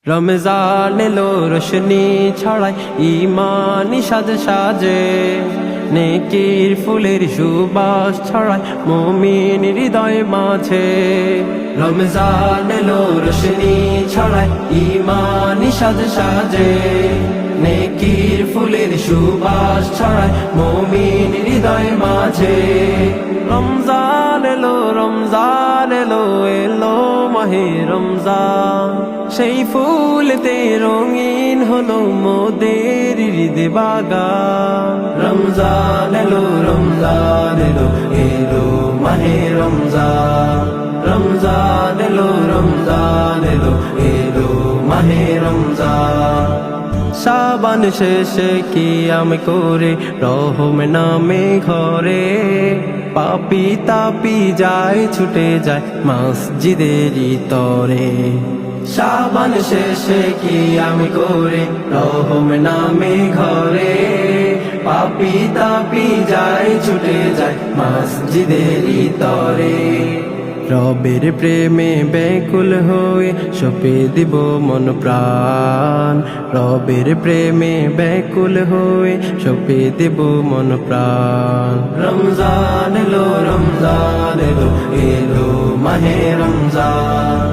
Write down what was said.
রমজান এলো রোশনি ছড়ায় ঈমানি সাজে সাজে, নেকির ফুলের সুবাস ছড়ায় মুমিন হৃদয় মাঝে। রমজান এলো রোশনি ছড়ায় ঈমানি সাজে সাজে, নেকির ফুলের সুবাস ছড়ায় মুমিন হৃদয় মাঝে। রমজান এলো, রমজান এলো, এলো মাহে রমজান, সেই ফুলতে রঙিন হলো মোদের হৃদয় বাগান। রমজান এলো, রমজান এলো, এলো মাহে রমজান। রমজান এলো, রমজান এলো, এলো মাহে রমজান। শাবান শেষে কিয়াম করে রহম নামে ঘরে, পাপি তাপি যায় ছুটে যায় মসজিদেরই তরে। শাবান শেষে কিয়াম করে রহম নামে ঘরে, পাপি তাপি যায় ছুটে যায় মসজিদেরই তরে। রবের প্রেমে ব্যাকুল হয়ে সঁপে দিব মন প্রাণ, রবের প্রেমে ব্যাকুল হয়ে সঁপে দিব মন প্রাণ। রমজান এলো, রমজান এলো, এলো মাহে রমজান।